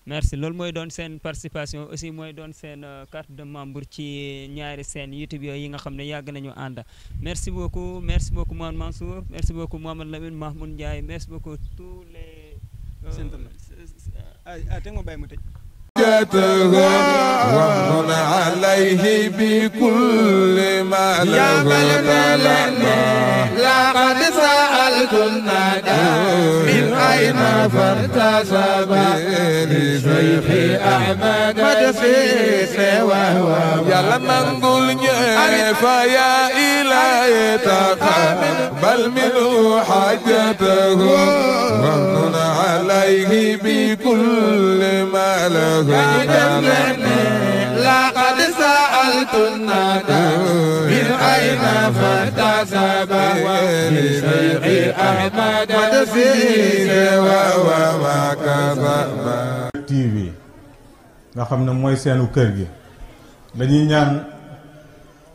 merci loolu mooy doon seen participation aussi mooy doon seen carte de membre ci ñaari seen YouTube yooyu yi nga xam ne yàgg nañu ànd merci beaucoup Mouhamed Mansour merci beaucoup Mouhamed Lamine Mahmoud Ndiaye merci beaucoup tous les te nga bàyyi ma tëj ومن عليه بكل ما له لقد سألت الندى من أين فارتسب لشيخ أحمد مدسيس وهو يلا نقول فيا إلهي تقبل منه حاجته ومن عليه بكل ما له لقد سألت الندى من أين فارتسب لشيخ أحمد مدسيس وهو ما كسب TV nga xam ne mooy seenu kër gi dañuy ñaan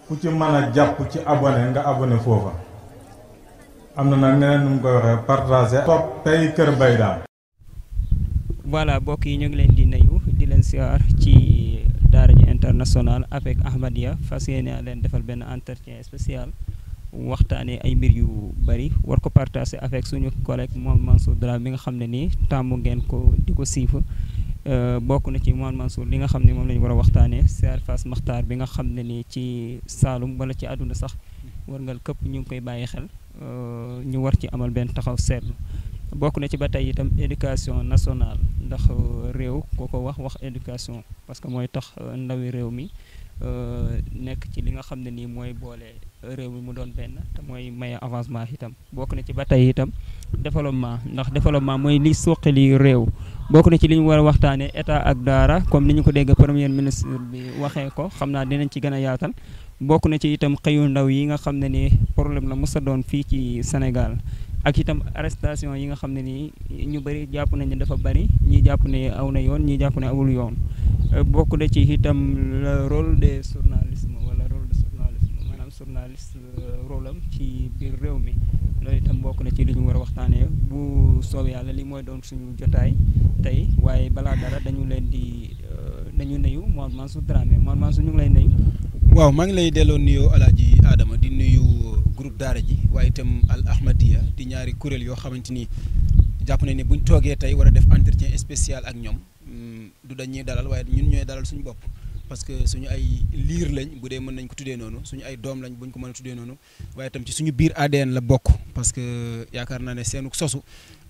ku ci mën a jàpp ci abonné nga abonné foofa am na nag neneen nu mu koy waxee partager topp tey Kër Mbaye Dame. voilà mbokk yi ñu ngi leen di nuyu di leen siyaar ci daara ji international avec Ahmadiyya fas yéene leen defal benn entretien spécial waxtaanee ay mbir yu bari war ko partager avec suñu collègue Mouhamed Mansour Dramé mi nga xam ne nii tàmmu ngeen ko di ko siifu bokk na ci Mouhamed Mansour li nga xam ne moom la ñu war a waxtaanee Siyaar Fass Makhtar bi nga xam ne nii ci Saalum wala ci àdduna sax warngal këpp ñu ngi koy bàyyi xel ñu war ci amal benn taxaw seetlu bokk na ci ba tey itam éducation nationale ndax réew koo ko wax éducation parce que mooy tax ndawi réew mi nekk ci li nga xam ne nii mooy boole réew mi mu doon benn te mooy maye avancement itam bokk na ci ba tey itam développement ndax développement mooy li suqali réew bokk na ci li ñu war a waxtaanee état ak daara comme ni ñu ko dégg premier ministre bi waxee ko xam naa dinañ ci gën a yaatal bokk na ci itam xëyu ndaw yi nga xam ne ni problème la mos a doon fii ci Sénégal ak itam arrestation yi nga xam ne nii ñu bëri jàpp nañ ne dafa bëri ñii jàpp ne aw na yoon ñii jàpp ne awul yoon bokk na ci itam le rôle des journalisme wala rôle de journalisme maanaam journaliste rôle am ci biir réew mi loolu itam bokk na ci li ñu war a waxtaanee bu soobee yàlla li mooy doon suñu jotaay tey waaye balaa dara dañu leen di nañu nuyu Mouhamed Mansour Dramé Mouhamed Mansour ñu ngi lay nuyu. waaw maa ngi lay delloo nuyoo Alaaji Adama di nuyu groupe daara ji waaye itam Al Ahmadiyya di ñaari kuréel yoo xamante ni jàpp nañ ne buñ toogee tey war a def entretien spécial ak ñoom du dañuy dalal waaye ñun ñooy dalal suñu bopp parce que suñu ay liir lañ bu dee mën nañ ko tuddee noonu suñu ay doom lañ buñ ko mën a tuddee noonu waaye itam ci suñu biir ADN la bokk parce que yaakaar naa ne seenu sosu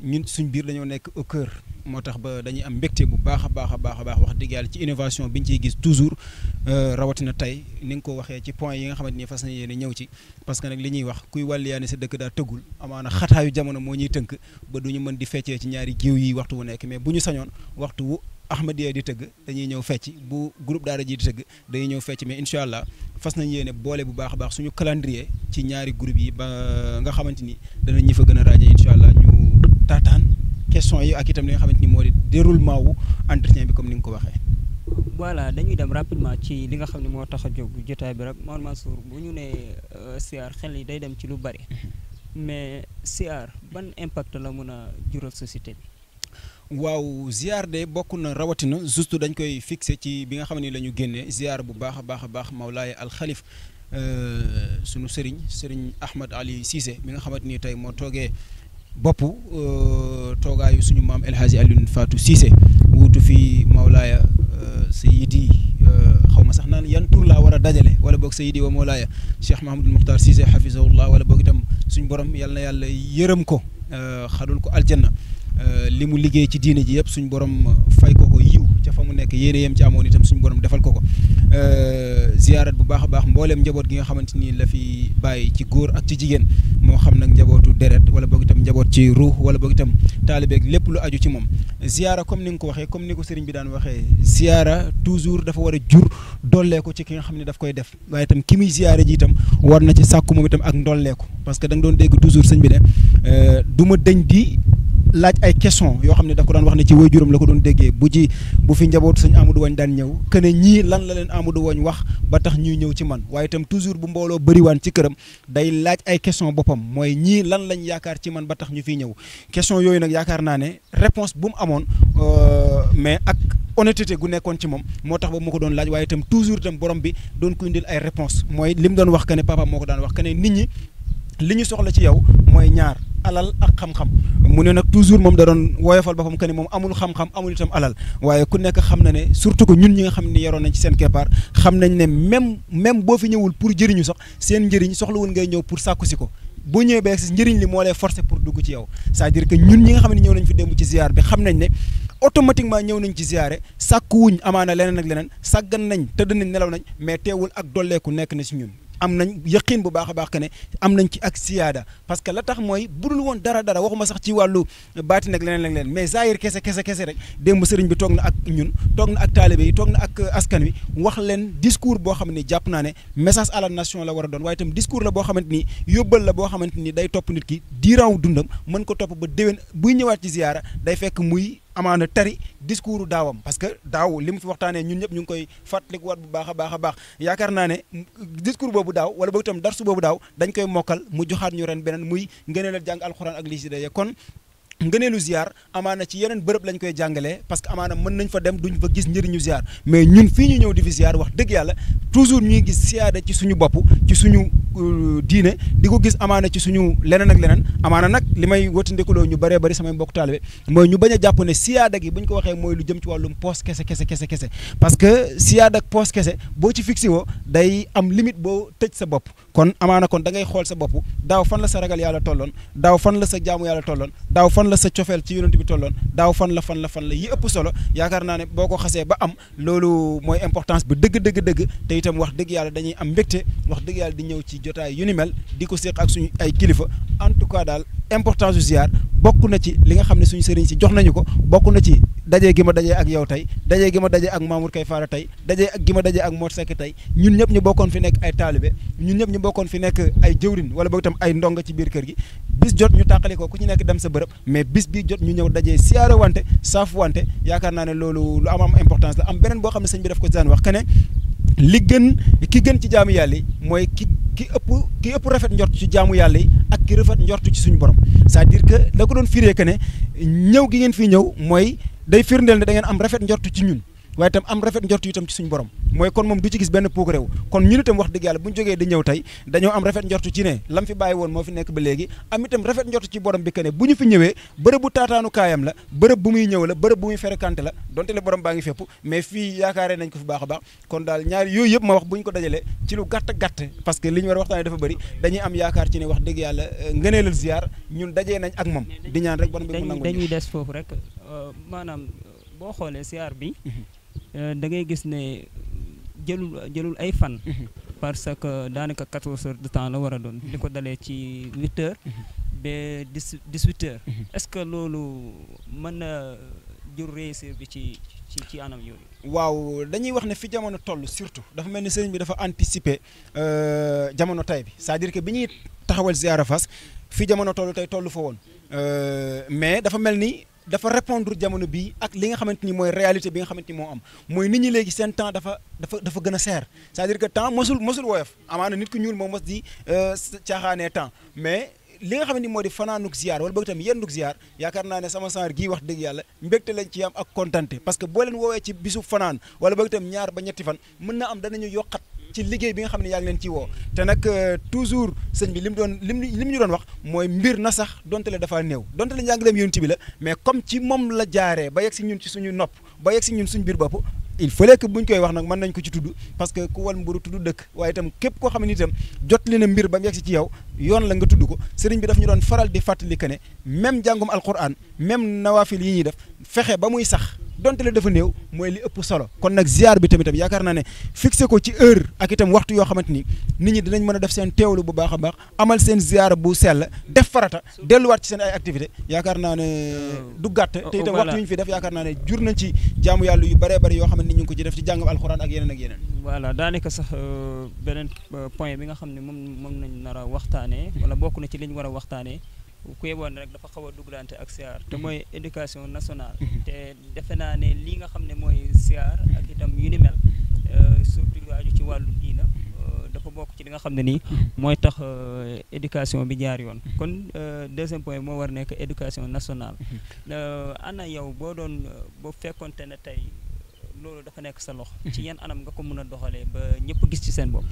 ñun suñu biir dañoo nekk au cœur moo tax ba dañuy am mbégte bu baax a baax wax dëgg yàlla ci innovation bi ñu ciy gis toujours rawatina tey ni nga ko waxee ci point yi nga xamante ni fas na yéene ñëw ci parce que nag li ñuy wax kuy wàlliyaane sa dëkk daa tëggul amaana xataayu jamono moo ñuy tënk ba duñu mën di feccee ci ñaari géew yi waxtu wu nekk mais bu ñu sañoon waxtu wu Ahmadiyya di tëgg dañuy ñëw fecc bu groupe daara ji di tëgg dañuy ñëw fecc mais incha allah fas nañ yéene boole bu baax a baax suñu calendrier ci ñaari groupe yi ba nga xamante ni danañ ñi fa gën a ràññee incha allah ñu taataan question yi ak itam li nga xamante ni moo di déroulement wu entretien bi comme ni nga ko waxee. voilà dañuy dem rapidement ci li nga xam ne moo tax a jóg jotaay bi rek Mouhamed Mansour bu ñu nee siyaar xel yi day dem ci lu bari mais siyaar ban impact la mën a jural société bi. waaw ziar de bokk na rawatina juste dañ koy fixé ci bi nga xam ne la ñu génnee ziar bu baax a baax Mawlaay alxalif sunu sëriñ Ahmad Ali Cissé mi nga xamante ni tey moo toogee bopp toogaayu suñu maam El Hadji Alioune Fatou Cissé wuutu fi Mawlaaya Seydi xaw ma sax naan yan tur laa war a dajale wala boog Seydi wa Mawlaaya Cheikh Mahamadul Muxtaar Cissé hafizahullah wala boog itam suñu borom yal na yàlla yërëm ko xadul ko aljanna li mu liggéey ci diine ji yëpp suñu borom fay ko yiw ca fa mu nekk yéene yem ci amoon itam suñu borom defal ko ziyaarat bu baax a baax mbooleem njaboot gi nga xamante ni la fi bàyyi ci góor ak ci jigéen moo xam nag njabootu deret wala boog itam njaboot ci ruux wala boog itam taalibeeg lépp lu aju ci moom ziyaara comme ni nga ko waxee comme ni ko sëriñ bi daan waxee ziyaara toujours dafa war a jur dolleeku ci ki nga xam ne daf koy def waaye itam ki muy ziyaara ji itam war na ci sàkku moom itam ak ndolleeku parce que da nga doon dégg toujours sëñ bi ne du ma dëñ di laaj ay question yoo xam ne da ko daan wax ne ci waajuram la ko doon déggee bu fi njabootu sëñ Amadou Wagne daan ñëw que ne ñii lan la leen Amadou Wagne wax ba tax ñuy ñëw ci man waaye itam toujours bu mbooloo bëriwaan ci këram day laaj ay question boppam mooy ñii lan lañ yaakaar ci man ba tax ñu fiy ñëw question yooyu nag yaakaar naa ne réponse bu mu amoon mais ak honnêteté gu nekkoon ci moom moo tax ba mu ko doon laaj waaye itam toujours itam borom bi doon ko indil ay réponse mooy li mu doon wax que ne papa moo ko daan wax que ne nit ñi li ñu soxla ci yow mooy ñaar alal ak xam-xam mu ne nag toujours moom da doon woyofal boppam que ne moom amul xam-xam amul itam alal waaye ku nekk xam na ne surtout que ñun ñi nga xam ne yaroon nañ ci seen keppaar xam nañ ne même boo fi ñëwul pour jëriñu sax seen njëriñ soxlawul ngay ñëw pour sàkku si ko boo ñëwee beeg si njëriñ li moo lay forcer pour dugg ci yow c'est-à-dire que ñun ñi nga xam ne ñëw nañ fi démb ci ziar bi xam nañ ne automatiquement ñëw nañ ci ziare sàkkuwuñ amaana leneen ak leneen sàggan nañ tëdd nañ nelaw nañ mais teewul ak dolleeku nekk na si ñun am nañ yëqiin bu baax a baax que ne am nañ ci ak siyaada parce que la tax mooy budul woon dara waxuma sax ci wàllu baati nag leneen ak leneen mais zahir kese rek démb sëriñ bi toog na ak ñun toog na ak taalibe yi toog na ak askan wi wax leen discours boo xam ne jàpp naa ne message à la nation la war a doon waaye itam discours la boo xamante ni yóbbal la boo xamante ni day topp nit ki diiraaw dundam mën ko topp ba déwén buy ñëwaat ci ziyaara day fekk muy amaana tari discours daawam parce que daaw li mu fi waxtaanee ñun ñëpp ñu ngi koy fàttalikuwaat bu baax a baax yaakaar naa ne discours boobu daaw wala boog itam darsu boobu daaw dañ koy mokkal mu joxaat ñu ren beneen muy ngëneelal jàng alxuraan ak lii si daye kon ngëneelu ziar amaana ci yeneen bërëb lañ koy jàngalee parce que amaana mën nañ fa dem duñ fa gis njëriñu ziar mais ñun fii ñu ñëw di fi ziar wax dëgg yàlla toujours ñuy gis siyaada ci suñu bopp ci suñu diine di ko gis amaana ci suñu leneen ak leneen amaana nag li may wëtandekuloo ñu bëree bëri samay mbokk taalibe mooy ñu bañ a jàpp ne siyaada gi bu ñu ko waxee mooy lu jëm ci wàllum poos kese parce que siyaada ak poos kese boo ci fixé woo day am limite boo tëj sa bopp kon amaana kon da ngay xool sa bopp daaw fan la sa ragal yàlla tolloon daaw fan la sa jaamu yàlla tolloon daaw fan la sa cofeel ci yonent bi tolloon daaw fan la yi ëpp solo yaakaar naa ne boo ko xasee ba am loolu mooy importance bi dëgg te itam wax dëgg yàlla dañuy am mbégte wax dëgg yàlla di ñëw ci jotaay yu ni mel di ko séq ak suñu ay kilifa en tout cas daal importance du ziar bokk na ci li nga xam ne suñu sëriñ si jox nañu ko bokk na ci dajee gi ma dajee ak yow tey dajee gi ma dajee ak Mamour Kay Faara tey dajee gi ma dajee ak Mor Seck tey ñun ñëpp ñu bokkoon fi nekk ay taalibe ñun ñëpp ñu bokkoon fi nekk ay jëwrin wala boog itam ay ndonga ci biir kër gi bis jot ñu tàqali ko ku ci nekk dem sa bërëb mais bis bi jot ñu ñëw dajee siyaare wante saafu wante yaakaar naa ne loolu lu am importance la am beneen boo xam ne sëñ bi daf ko daan wax que ne ki gën ci jaamu yàlla yi mooy ki ëpp rafet njort ci jaamu yàlla yi ak ki rafet njort ci suñu borom c'est-à-dire que la ko doon firee que ne ñëw gi ngeen fii ñëw mooy day firndeel ne da ngeen am rafet njort ci ñun waaye itam am rafet njort itam ci suñu borom mooy kon moom du ci gis benn puuk réew kon ñun itam wax dëgg yàlla bu ñu jógee di ñëw tey dañoo am rafet njort ci ne lam fi bàyyi woon moo fi nekk ba léegi am itam rafet njort ci borom bi que ne bu ñu fi ñëwee bërëb bu taataanu kaayam la bërëb bu muy ñëw la bërëb bu muy fréquenté la donte le borom baa ngi fépp mais fii yaakaaree nañ ko fi baax a baax kon daal ñaari yooyu yëpp ma wax bu ñu ko dajalee ci lu gàtt parce que li ñu war a waxtaanee dafa bëri dañuy am yaakaar ci ne wax dëgg yàlla ngëneelal ziar ñun dajee nañ ak moom di ñaan rek borom bi mu nangu dañuy des foofu rek maanaam boo xoolee ziar bi da ngay gis ne jëlul ay fan parce que daanaka 14 heures de temps la war a doon li ko dalee ci 8 heures ba 18 heures est-ce que loolu mën na jur réussir bi ci anam yooyu waaw dañuy wax ne fi jamono toll surtout dafa mel ni sëriñ bi dafa anticiper jamono tay bi c'est-à-dire que bi ñuy taxawal ziara Fass fi jamono toll tey toll fa woon mais dafa mel ni dafa répondre jamono bii ak li nga xamante ni mooy réalité bi nga xamante ni moo am mooy nit ñi léegi seen temps dafa gën a seer c'est-à-dire que temps mosul woyof amaana nit ku ñuul moo mos di caaxaanee temps mais li nga xamante ni moo di fanaanuk ziar wala boog itam yenduk ziar yaakaar naa ne sama saar gii wax dëgg yàlla mbégte lañ ci am ak kontante parce que boo leen woowee ci bisu fanaan wala boog itam ñaar ba ñetti fan mën na am danañu yokkat ci liggéey bi nga xam ne yaa ngi leen ciy woo te nag toujours sëñ bi lim ñu doon wax mooy mbir na sax donte le dafa néew donte le njàngaleem yonent bi la mais comme ci moom la jaaree ba yegg si ñun ci suñu nopp ba yegg si ñun suñu biir bopp il fallait que buñ koy wax nag mën nañ ko ci tudd parce que ku wal mburu tudd dëkk waaye itam képp koo xam ne itam jot li na mbir ba mu yegg si ci yow yoon la nga tudd ko sëriñ bi daf ñu doon faral di fàttali que ne même jàngum alquran même nawaafil yi ñuy def fexe ba muy sax donte le dafa néew mooy li ëpp solo kon nag ziar bi tamit yaakaar naa ne fixé ko ci heure ak itam waxtu yoo xamante ni nit ñi dinañ mën a def seen teewlu bu baax a baax amal seen ziar bu sell def farata delluwaat ci seen ay activité yaakaar naa ne du gàtt te itam waxtu yu ñu fi def yaakaar naa ne jur nañ ci jaamu yàlla yu bëree bëri yoo xamante ni ñu ngi ko ci def ci jàngam alxuraan ak yeneen ak yeneen voilà daanaka sax beneen point bi nga xam ne moom nañ nar a waxtaanee wala bokk na ci li ñu war a waxtaanee ku yeboon rek dafa xaw a dugalante ak siyaar te mooy éducation nationale te defe naa ne lii nga xam ne mooy siyaar ak itam yu ni mel surtout lu aju ci wàllu diina dafa bokk ci li nga xam ne nii mooy tax éducation bi jaar yoon kon deuxième point moo war nekk éducation nationale ana yow boo doon boo fekkonte ne tey loolu dafa nekk sa loxo ci yan anam nga ko mën a doxalee ba ñëpp gis ci seen bopp.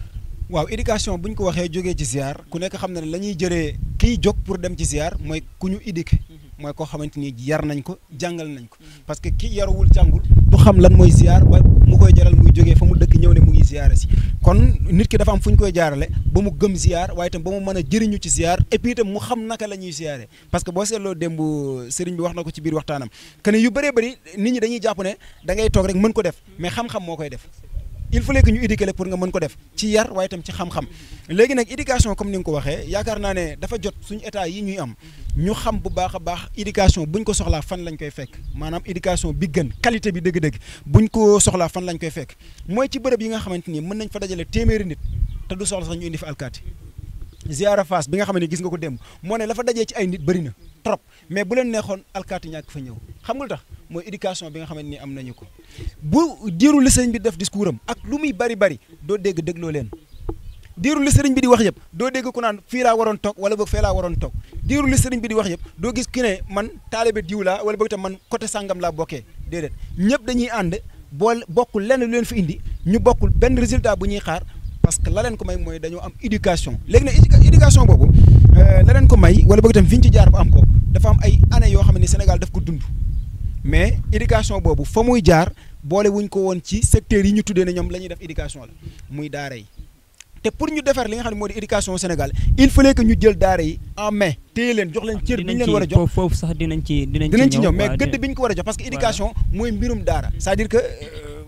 waaw éducation bu ñu ko waxee jógee ci ziar ku nekk xam na ne la ñuy jëlee kiy jóg pour dem ci ziar mooy ku ñu éduqué mooy koo xamante ni yar nañ ko jàngal nañ ko parce que ki yaruwul jàngul du xam lan mooy ziar ba mu koy jaral muy jógee fa mu dëkk ñëw ne mu ngi ziare si kon nit ki dafa am fu ñu koy jaarale ba mu gëm ziar waaye itam ba mu mën a jëriñu ci ziar et puis itam mu xam naka la ñuy ziare parce que boo seetloo démb sëriñ bi wax na ko ci biir waxtaanam que ne yu bëree bëri nit ñi dañuy jàpp ne da ngay toog rek mën ko def mais xam-xam moo koy def il fallait que ñu éduquer la pour nga mën ko def ci yar waaye itam ci xam-xam léegi nag éducation comme ni nga ko waxee yaakaar naa ne dafa jot suñu état yi ñuy am ñu xam bu baax a baax éducation buñ ko soxlaa fan lañ koy fekk maanaam éducation bi gën qualité bi dëgg-dëgg buñ ko soxlaa fan lañ koy fekk mooy ci bërëb yi nga xamante ni mën nañ fa dajale téeméeri nit te du soxla sax ñu indi fa alkaati ziara Fass bi nga xam ne gis nga ko démb moo ne la fa dajee ci ay nit bëri na trop mais bu leen neexoon alkaati ñàkk fa ñëw xam nga lu tax mooy éducation bi nga xamante ni am nañu ko bu diiru li sëriñ bi def discours am ak lu muy bari bari doo dégg dégloo leen diiru li sëriñ bi di wax yëpp doo dégg ku naan fii laa waroon toog wala boog fee laa waroon toog diiru li sëriñ bi di wax yëpp doo gis ki ne man taalibe diw laa wala boog itam man côté sàngam laa bokkee déedéet ñëpp dañuy ànd bokkul lenn lu leen fi indi ñu bokkul benn résultat bu ñuy xaar parce que la leen ko may mooy dañoo am éducation léegi nag éducation boobu la leen ko may wala boog itam fi ñu ci jaar ba am ko dafa am ay années yoo xam ne Sénégal daf ko dund mais éducation boobu fa muy jaar boole wuñ ko woon ci secteurs yi ñu tuddee ne ñoom la ñuy def éducation la muy daara yi te pour ñu defar li nga xam ne moo di éducation au Sénégal il fallait que ñu jël daara yi en main téye leen jox leen cër bi ñu leen war a jox foofu sax dinañ ci ñëw mais gëdd bi ñu ko war a jox parce que éducation mooy mbirum daara c'est-à-dire que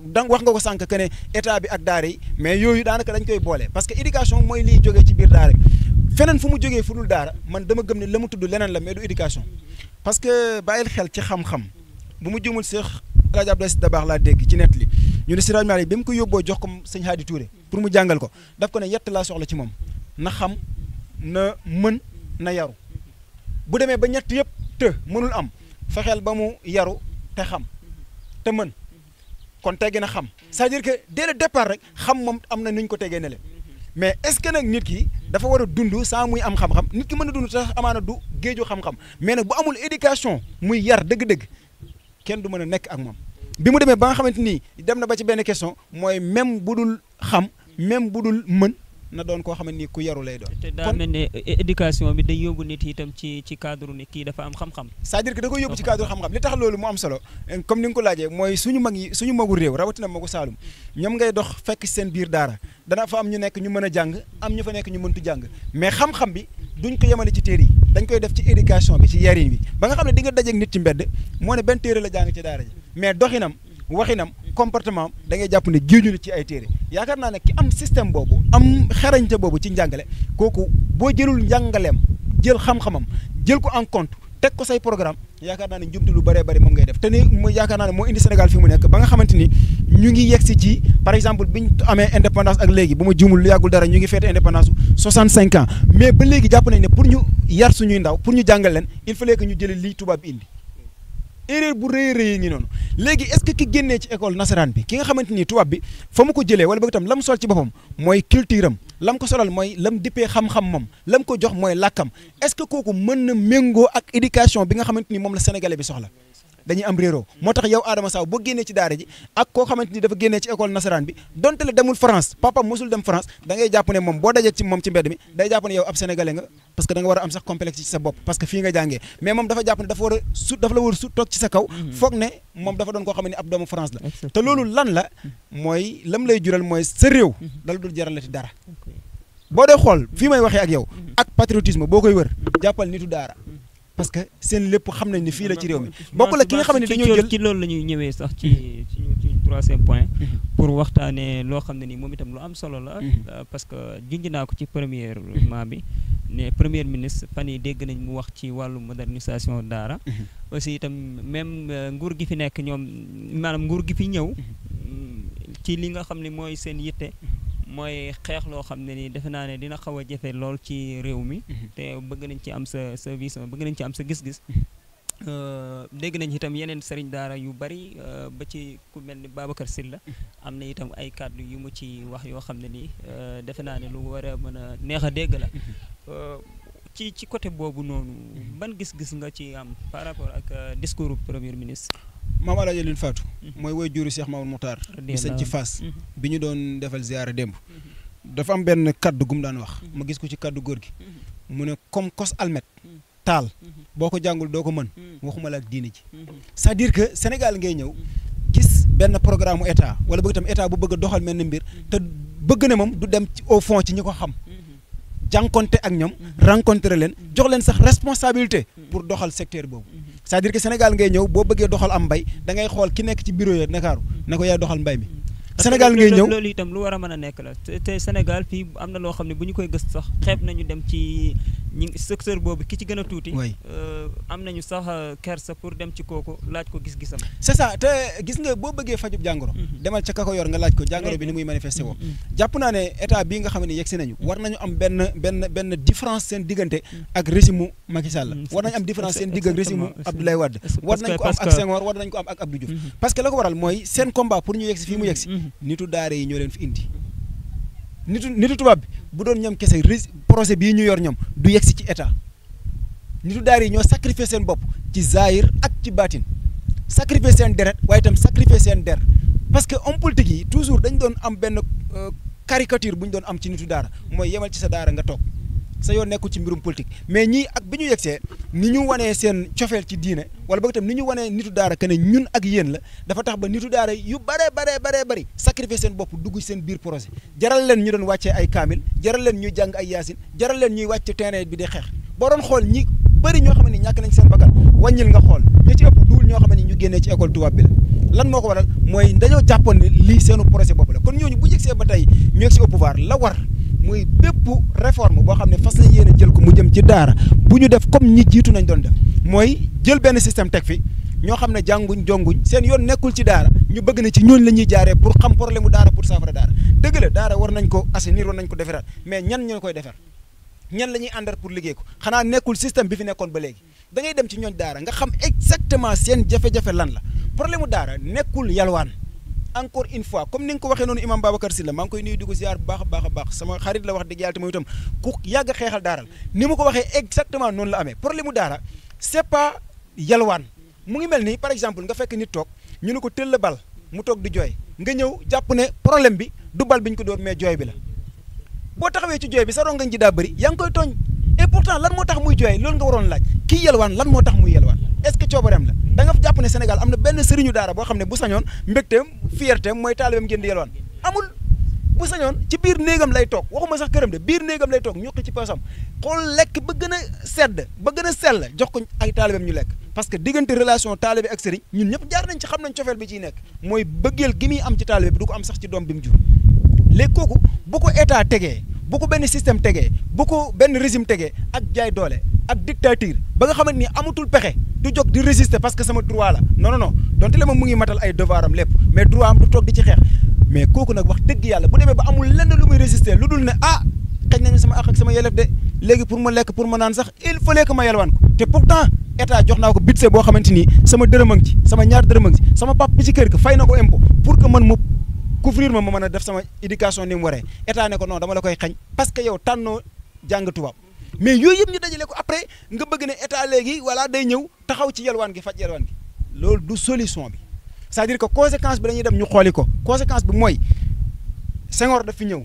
donc wax nga ko sànq que ne état bi ak daara yi mais yooyu daanaka dañ koy boole parce que éducation mooy liy jógee ci biir daara feneen fu mu jógee fu dul daara man dama gëm ne la mu tudd leneen la mais du éducation parce que bàyyil xel ci xam-xam bu mu jumul Cheikh El Hadj Abdoulaye Sy Dabakh laa dégg ci net li ñu ne Siraj Mali bi mu ko yóbboo jox ko sëñ Hadi Touré pour mu jàngal ko daf ko ne yett laa soxla ci moom na xam na mën na yaru bu demee ba ñett yëpp te mënul am fexeel ba mu yaru te xam te mën kon teggi na xam c'est-à-dire que dès le départ rek xam moom am na nu ñu ko tegee ne le mais est-ce que nag nit ki dafa war a dund sans muy am xam-xam nit ki mën a dund sax amaana du géeju xam-xam mais nag bu amul éducation muy yar dëgg-dëgg kenn du mën a nekk ak moom bi mu demee ba nga xamante ni dem na ba ci benn question mooy même bu dul xam même bu dul mën na doon koo xamante ni ku yaru lay doon. te daa mel ne éducation bi day yóbbu nit itam ci cadre ni kii dafa am xam-xam. c'est-à-dire que da koy yóbbu ci cadre xam-xam li tax loolu mu am solo comme ni nga ko laajee mooy suñu mag yi suñu magu réew rawatina magu Saalum ñoom ngay dox fekk seen biir daara dana fa am ñu nekk ñu mën a jàng am ñu fa nekk ñu mëntu jàng mais xam-xam bi duñ ko yemale ci téere yi dañ koy def ci éducation bi ci yarin bi ba nga xam ne di nga dajeeg nit ci mbedd moo ne benn téere la jàng ci daara ji mais doxinam waxinam comportement da ngay jàpp ne géeju na ci ay téere yaakaar naa ne ki am système boobu am xarañte boobu ci njàngale kooku boo jëlul njàngaleem jël xam-xamam jël ko en compte teg ko say programme yaakaar naa ne njumte lu bëree bëri moom ngay def te ni mooy yaakaar naa ne moo indi Sénégal fi mu nekk ba nga xamante ni ñu ngi yegsi ci par exemple bi ñu amee indépendance ak léegi bu ma juumul lu yàggul dara ñu ngi feete indépendance 65 ans mais ba léegi jàpp nañ ne pour ñu yar suñuy ndaw pour ñu jàngal leen il fallait que ñu jëlee lii tubaab bi indi erreur bu rëy rëy ngi noonu léegi est-ce que ki génnee ci école nasaraan bi ki nga xamante ni tubaab bi fa mu ko jëlee wala boog itam lam sol ci boppam mooy culture am lam ko solal mooy lam dippee xam-xam moom lam ko jox mooy làkkam est-ce que kooku mën na méngoo ak éducation bi nga xamante ni moom la sénégalais bi soxla dañuy am réeroo moo tax yow Adama Sow boo génnee ci daara ji ak koo xamante ni dafa génnee ci école nasaraan bi donte la demul France papa mosul dem France da ngay jàpp ne moom boo dajee ci moom ci mbedd mi day jàpp ne yow ab sénégalais nga parce que da nga war a am sax complexe ci sa bopp parce que fii nga jàngee mais moom dafa jàpp ne dafa war a dafa la war a su toog ci sa kaw foog ne moom dafa doon koo xam ne ab doomu France la te loolu lan la mooy lam lay jural mooy sa réew dala dul jaralati dara boo dee xool fii may waxee ak yow ak patriotisme boo koy wër jàppal nitu daara parce que seen lépp xam nañ ni fii la ci réew mi bokk la ki nga xam ne dañoo jël ci loolu la ñuy ñëwee sax ci troisième point pour waxtaanee loo xam ne ni moom itam lu am solo la parce que junj naa ko ci premièrement bi ne premier ministre fan yi dégg nañ mu wax ci wàllu modernisation daara aussi itam même nguur gi fi nekk ñoom maanaam nguur gi fi ñëw ci li nga xam ne mooy seen yitte mooy xeex loo xam ne ni defe naa ne dina xaw a jafe lool ci réew mi te bëgg nañ ci am sa vision bëgg nañ ci am sa gis-gis dégg nañ itam yeneen sëriñ daara yu bari ba ci ku mel ni Babacar Sylla am na itam ay kàddu yu mu ci wax yoo xam ne nii defe naa ne lu war a mën a neex a dégg la ci côté boobu noonu ban gis-gis nga ci am par rapport ak discours premier ministre. Maam Alaaji Lune Fatou mooy woy juru Cheikh Mamadou Moukhtar bi sañ ci Fass bi ñu doon defal ziyaara démb dafa am benn kaddu gum daan wax ma gis ko ci kaddu góor gi mu ne comme kos almet taal boo ko jàngul doo ko mën waxuma la ak diine ji c'est-à-dire que Sénégal ngay ñëw gis benn programme état wala bëgg tam état bu bëgg a doxal mel ni mbir te bëgg na moom du dem au fond ci ñi ko xam jànkonte ak ñoom rencontré leen jox leen sax responsabilité pour doxal secteur boobu c'est-à-dire que Sénégal ngay ñëw boo bëggee doxal am mbay da ngay xool ki nekk ci bureau ya Ndakaaru na ko yaay doxal mbay mi Sénégal ngay ñëw loolu itam lu war a mën a nekk la te Sénégal fii am na loo xam ne bu ñu koy gëstu sax xeeb nañu dem ci secteur boobu ki ci gën a tuuti am nañu sax kersa pour dem ci kooku laaj ko gis-gisam c'est ça te gis nga boo bëggee fajub jàngoro demal ca ka ko yor nga laaj ko jàngoro bi ni muy manifesté woo jàpp naa ne état bii nga xam ne yegsi nañu war nañu am benn différence seen diggante ak régime Macky Sall war nañu am différence seen digg ak régime Abdoulaye Wade war nañ ko am ak Senghor war nañ ko am ak Abdou Diouf parce que la ko waral mooy seen combat pour ñu yegsi fii mu yegsi nitu daara yi ñoo leen fi indi nitu tubaab bi bu doon ñoom kese projet bii ñu yor ñoom du yegsi ci état nitu daara yi ñoo sacrifier seen bopp ci zahir ak ci baatin sacrifier seen deret waaye itam sacrifier seen der parce que homme politique yi toujours dañ doon am benn caricature bu ñu doon am ci nitu daara mooy yemal ci sa daara nga toog sa yoon nekkul ci mbirum politique mais ñii ak bi ñu yegsee ni ñu wanee seen cofeel ci diine wala boog itam ni ñu wanee nitu daara que ne ñun ak yéen la dafa tax ba nitu daara yu baree sacrifier seen bopp dugg seen biir projet jaral leen ñu doon wàccee ay kaamil jaral leen ñuy jàng ay yaasin jaral leen ñuy wàcc terrain bi di xeex boo doon xool ñi bëri ñoo xam ne ñàkk nañ seen bakkan wàññil nga xool ñi ci ëpp duul ñoo xam ne ñu génnee ci école tubaab bi la lan moo ko waral mooy dañoo jàppoon ne lii seenu projet bopp la kon ñooñu bu yegsee ba tey ñu yegsi au pouvoir la war muy bépp réforme boo xam ne fas nañ yéene jël ko mu jëm ci daara bu ñu def comme ñi jiitu nañ doon def mooy jël benn système teg fi ñoo xam ne jànguñ jonguñ seen yoon nekkul ci daara ñu bëgg na ci ñooñu la ñuy jaaree pour xam problème mu daara pour saafara daara dëgg la daara war nañ ko assainir war nañ ko defaraat mais ñan ñoo koy defar ñan la ñuy àndal pour liggéey ko xanaa nekkul système bi fi nekkoon ba léegi da ngay dem ci ñooñ daara nga xam exactement seen jafe-jafe lan la problème mu daara nekkul yalwaan encore une fois comme ni nga ko waxee noonu imam Babacar Sylla maa ngi koy nuyu di ko ziar bu baax a baax sama xarit la wax dëgg yàlla te mooy itam ku yàgg a xeexal daaral ni ma ko waxee exactement noonu la amee problème mu daara c'est pas yalwaan mu ngi mel ni par exemple nga fekk nit toog ñu ne ko tëll bal mu toog di jooy nga ñëw jàpp ne problème bi du bal bi ñu ko dóor mais jooy bi la boo taxawee ci jooy bi sa rongañ ji daa bëri yaa ngi koy tooñ et pourtant lan moo tax muy jooy loolu nga waroon laaj kii yalwaan lan moo tax muy yalwaan est-ce que coobareem la da nga jàpp ne Sénégal am na benn sëriñu daara boo xam ne bu sañoon mbégteem fiertéem mooy taalibeem ngeen di yalwaan amul bu sañoon ci biir néegam lay toog waxuma sax këram de biir néegam lay toog ñuqi ci poosam xool lekk ba gën a sedd ba gën a sell jox ko ay taalibeem ñu lekk parce que diggante relation taalibe ak sëriñ ñun ñëpp jaar nañ ci xam nañ cofeel bi ciy nekk mooy bëggeel gi muy am ci taalibe bi du ko am sax ci doom bi mu jur léegi kooku bu ko état tegee bu ko benn système tegee bu ko benn régime tegee ak jaay doole ak dictature ba nga xamante ni amatul pexe du jóg di résister parce que sama droit la non donte le moom mu ngi matal ay devoir am lépp mais droit am du toog di ci xeex mais kooku nag wax dëgg yàlla bu demee ba amul lenn lu muy résister lu dul ne xañ nañu sama ak ak sama yelef de léegi pour ma lekk pour ma naan sax il fallait que ma yelwaan ko te pourtant état jox naa ko budget boo xamante ni sama dërëm a ngi ci sama ñaar dërëm a ngi ci sama pap bi ci kër ga fay na ko impôt pour que man mu couvrir ma mën a def sama éducation ni mu waree état ne ko non dama la koy xañ parce que yow tànnoo jàng tubaab mais yooyu yëpp ñu dajale ko après nga bëgg ne état léegi voilà day ñëw taxaw ci yelwaan gi faj yelwaan gi loolu du solution bi c'est-à-dire que conséquence bi dañuy dem ñu xooli ko conséquence bi mooy Senghor daf fi ñëw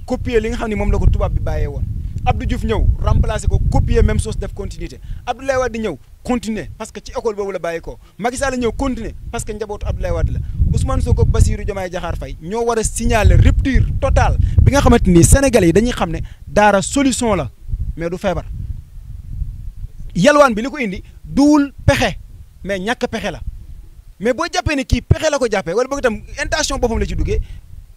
copier li nga xam ne moom la ko tubaab bi bàyyee woon Abdou Diouf ñëw remplacer ko copier même chose def continuité Abdoulaye Wade ñëw continuer parce que ci école boobu la bàyyi ko Macky Sall ñëw continuer parce que njabootu Abdoulaye Wade la Ousmane Sonko ak Bassirou Diomaye Diakhar Faye ñoo war a signaler rupture totale bi nga xamante ni Sénégalais yi dañuy xam ne daara solution la mais du feebar yalwaan bi li ko indi duwul pexe mais ñàkk pexe la mais boo jàppee ne kii pexe la ko jàppee wala boog itam intention boppam la ci duggee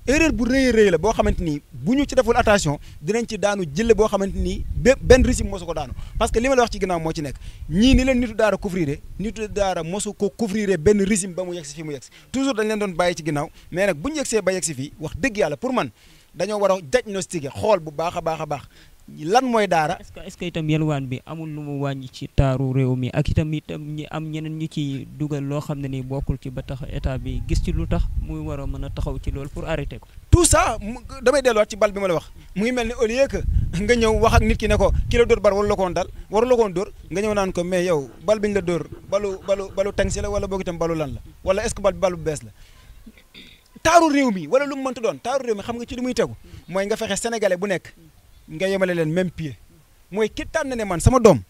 erreur bu rëy la boo xamante ni bu ñu ci deful attention dinañ ci daanu jëlle boo xamante ni benn régime mosu ko daanu parce que li ma la wax ci ginnaaw moo ci nekk ñii ni leen nitu daara couvrir nitu daara mosu ko couvrir benn régime ba mu yegg si fii mu yegg si toujours dañ leen doon bàyyi ci ginnaaw mais nag bu ñu yegsee ba yegg si fii wax dëgg yàlla pour man dañoo war a diagnostiquer xool bu baax a baax a baax lan mooy daara. est-ce que itam yelwaan bi amul lu mu wàññi ci taaru réew mi ak itam ñi am ñeneen ñu ci dugal loo xam ne ni bokkul ci ba tax état bi gis ci lu tax muy war a mën a taxaw ci loolu pour arrêter ko. tout ça damay delluwaat ci bal bi ma la wax mu ngi mel ni au lieu que nga ñëw wax ak nit ki ne ko ki la dóor bal waru la koon dal waru la koon dóor nga ñëw naan ko mais yow bal bi ñu la dóor balu tangsi la wala boog itam balu lan la wala est-ce que bal bi balu bees la. taaru réew mi wala lu mu mënta doon taaru réew mi xam nga ci li muy tegu mooy nga fexe sénégalais bu nekk nga yemale leen même pied mooy ki tànn ne man sama doom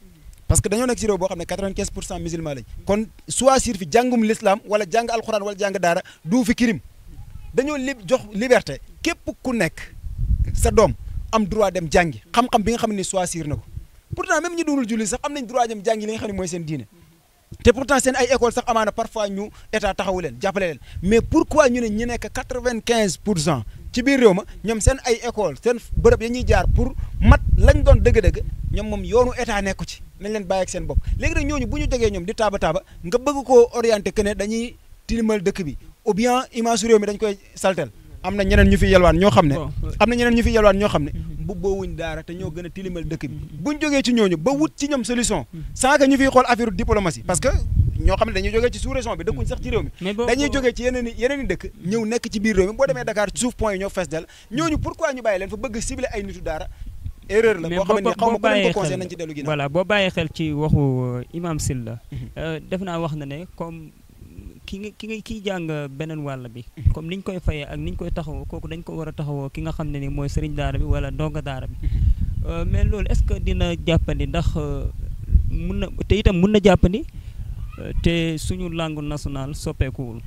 parce que dañoo nekk ci réew boo xam ne 95% musulman lañ kon choisir fi jàngum l'islam wala jàng alxuraan wala jàng daara du fi kirim dañoo jox liberté képp ku nekk sa doom am droit dem jàngi xam-xam bi nga xam ne choisir na ko pourtant même ñi duurul julli sax am nañ droit dem jàngi li nga xam ne mooy seen diine te pourtant seen ay école sax amaana parfois ñu état taxawu leen jàppale leen mais pourquoi ñu ne ñi nekk 95% ci biir réew ma ñoom seen ay école seen bërëb ya ñuy jaar pour mat lañ doon dëgg-dëgg ñoom moom yoonu état nekku ci nañ leen bàyyi ak seen bopp léegi nag ñooñu bu ñu jógee ñoom di taaba nga bëgg koo orienté que ne dañuy tilimal dëkk bi ou bien image réew mi dañ koy saltel am na ñeneen ñu fi yelwaan ñoo xam ne bu boowuñ daara te ñoo gën a tilimal dëkk bi buñ jógee ci ñooñu ba wut ci ñoom solution sans que ñu fiy xool affaire diplomatie parce que ñoo xam ne dañuy jógee ci sous région bi dëkkuñ sax ci réew mi dañuy jógee ci yeneen i dëkk ñëw nekk ci biir réew mi boo demee Dakar ci suuf point yi ñoo fees del ñooñu pourquoi ñu bàyyi leen fa bëgg cibler ay nitu daara erreur la boo xam ne xaw ma ko leen ko conseil nañ ci dellu ginnaaw voilà boo bàyyee xel ci waxu imam Sylla def naa wax na ne comme kiy jàng beneen wàll bi comme niñ koy fayee ak niñ koy taxawoo kooku dañ ko war a taxawoo ki nga xam ne ni mooy sëriñ daara bi wala ndonga daara bi mais loolu est-ce que dina jàppandi ndax mun na jàppandi te suñu langue nationale soppeekuwul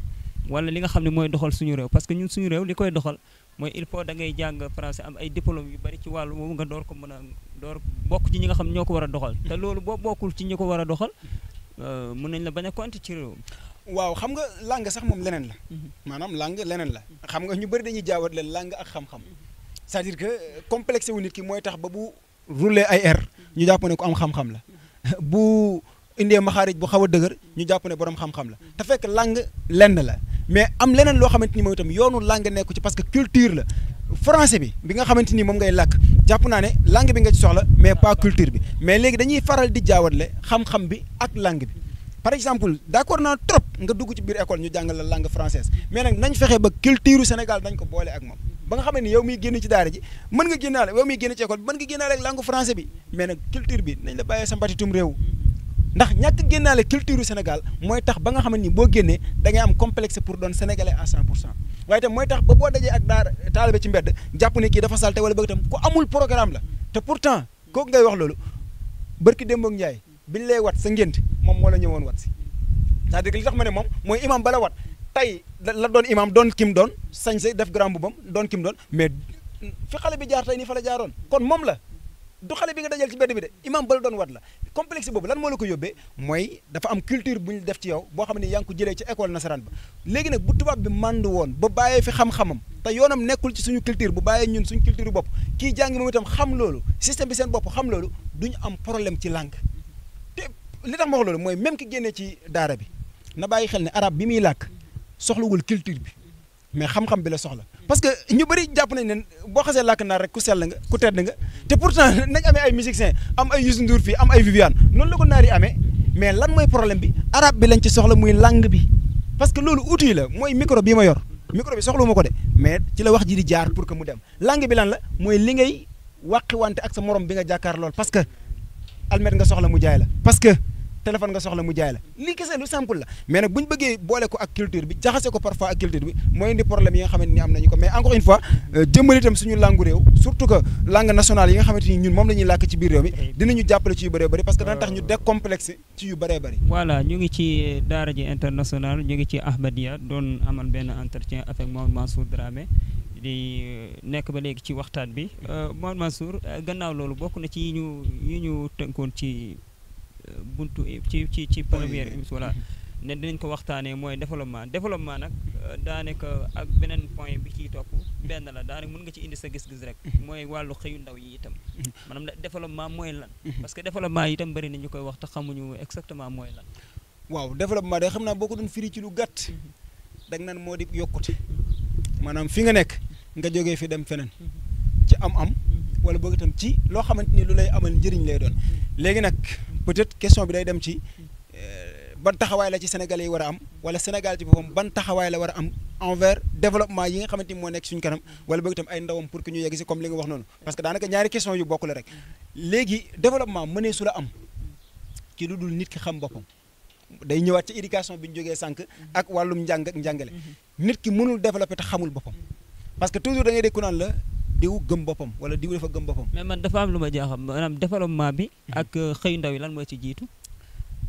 wala li nga xam ne mooy doxal suñu réew parce que ñun suñu réew li koy doxal mooy il faut da ngay jàng français am ay diplôme yu bari ci wàllu boobu nga door ko mën a door bokk ci ñi nga xam ne ñoo ko war a doxal te loolu boo bokkul ci ñi ko war a doxal mën nañ la bañ a compter ci réew waaw xam nga langue sax moom leneen la maanaam langue leneen la xam nga ñu bëri dañuy jaawat leen langue ak xam-xam c'est-à-dire que complexe wu nit ki mooy tax ba bu rouler ay air ñu jàpp ne ko am xam-xam la bu indee maxaarij bu xaw a dëgër ñu jàpp ne borom xam-xam la te fekk langue lenn la mais am leneen loo xamante ni mooy itam yoonu langue nekku ci parce que culture la français bi nga xamante ni moom ngay làkk jàpp naa ne langue bi nga ci soxla mais pas culture bi mais léegi dañuy faral di jaawatle xam-xam bi ak langue bi par exemple d'accord naa trop nga dugg ci biir école ñu jàngal la langue française mais nag nañ fexe ba culture Sénégal dañ ko boole ak moom ba nga xam ne yow miy génn ci daara ji mën nga génnaale yow miy génn ci école bi mën nga génnaale ak langue français bi mais nag culture bi nañ la bàyyee sa mbatitum réew ndax ñàkk génnaale culture Sénégal mooy tax ba nga xam ne boo génnee da ngay am complexe pour doon sénégalais à 100% waaye itam mooy tax ba boo dajee ak daara taalibe ci mbedd jàpp ne kii dafa salte wala bëgg itam ku amul programme la te pourtant kooku ngay wax loolu barki démboog Njaay biñ lay wat sa ngént moom moo la ñëwoon wat si c'est-à-dire que li tax ma ne moom mooy imam bala wat tey la doon imam doon kim doon sañ sa def grand boubam doon kim doon mais fi xale bi jaar tey nii fa la jaaroon kon moom la du xale bi nga dajal ci mbedd bi de imam bala doon wat la complexe boobu lan moo la ko yóbbee mooy dafa am culture bu ñu def ci yow boo xam ne yaa ngi ko jëlee ci école nasaraan ba léegi nag bu tubaab bi màndu woon ba bàyyee fi xam-xamam te yoonam nekkul ci suñu culture bu bàyyee ñun suñu culture bopp kii jàngi moom itam xam loolu système bi seen bopp xam loolu duñu am problème ci langue te li tax ma wax loolu mooy même ki génnee ci daara bi na bàyyi xel ne arab bi muy làkk soxlawul culture bi mais xam-xam bi la soxla parce que ñu bëri jàpp nañ ne boo xasee làkk naar rek ku sell nga ku tedd nga te pourtant nañ amee ay musiciens am ay Youssou Ndour fii am ay Viviane noonu la ko naar yi amee mais lan mooy problème bi arabe bi lañ ci soxla muy langue bi parce que loolu outil la mooy micro bii ma yor micro bi soxla ma ko de mais ci la wax ji di jaar pour que mu dem langue bi lan la mooy li ngay wàqi wante ak sa morom bi nga jàkkaar lool parce que almet nga soxla mu jaay la parce que téléphone nga soxla mu jaay la lii kese lu simple la mais nag bu ñu bëggee boole ko ak culture bi jaxase ko parfois ak culture bi mooy indi problème yi nga xamante ni am nañu ko mais encore une fois jëmbal itam suñu langue réew surtout que langue nationale yi nga xamante ni ñun moom la ñuy làkk ci biir réew mi dinañu jàppale ci yu bëree bëri parce que dana tax ñu décomplexé ci yu bëree bëri voilà ñu ngi ci daara ji international ñu ngi ci Ahmadiyya doon amal benn entretien avec Mouhamed Mansour Dramé di nekk ba léegi ci waxtaan bi Mouhamed Mansour gannaaw loolu bokk na ci yi ñu tënkoon ci buntu ci première émission voilà ne dinañ ko waxtaanee mooy développement nag daanaka ak beneen point bi ciy topp benn la daanaka mën nga ci indi sa gis-gis rek mooy wàllu xëyu ndaw yi itam maanaam développement mooy lan parce que développement yi itam bëri na ñu koy wax te xamuñu exactement mooy lan waaw développement day xam naa boo ko doon firi ci lu gàtt dag naan moo di yokkute maanaam fi nga nekk nga jógee fi dem feneen ci am-am wala boog itam ci loo xamante ni lu lay amal njëriñ lay doon léegi nag peut-être question bi day dem ci ban taxawaay la ci Sénégalais yi war a am wala Sénégal ci boppam ban taxawaay la war a am envers développement yi nga xamante ni moo nekk suñu kanam wala boog itam ay ndawam pour que ñu yegg si comme li nga wax noonu parce que daanaka ñaari question yu bokk la rek léegi développement mënee su la am ci lu dul nit ki xam boppam day ñëwaat ci éducation bi ñu jógee sànq ak wàllum njàng ak njàngale nit ki mënul développer te xamul boppam parce que toujours da ngay dégg ku naan la diw gëm boppam wala diw dafa gëm boppam. mais man dafa am lu ma jaaxal maanaam développement bi ak xëyu ndaw yi lan moo ci jiitu.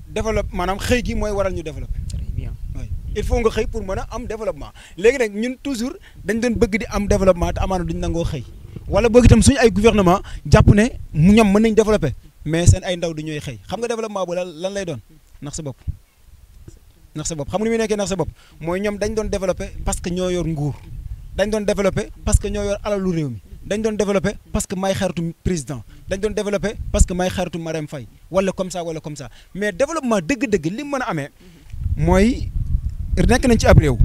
développe maanaam xëy gi mooy waral ñu développer. très bien oui il faut nga xëy pour mën a am développement léegi nag ñun toujours dañ doon bëgg di am développement te amaana duñ nangoo xëy wala boog itam suñu ay gouvernement jàpp ne ñoom mën nañ développer mais seen ay ndaw du ñooy xëy xam nga développement bu lan lay doon nax sa bopp. nax sa bopp xam nga ni muy nekkee nax sa bopp mooy ñoom dañ doon développer parce que ñoo yor nguur dañ doon développer parce que ñoo yor alalu réew mi dañ doon développer parce que may xaritu président dañ doon développer parce que may xaritu Marème Faye wala comme ça mais développement dëgg-dëgg li mu mën a amee mooy nekk nañ ci ab réew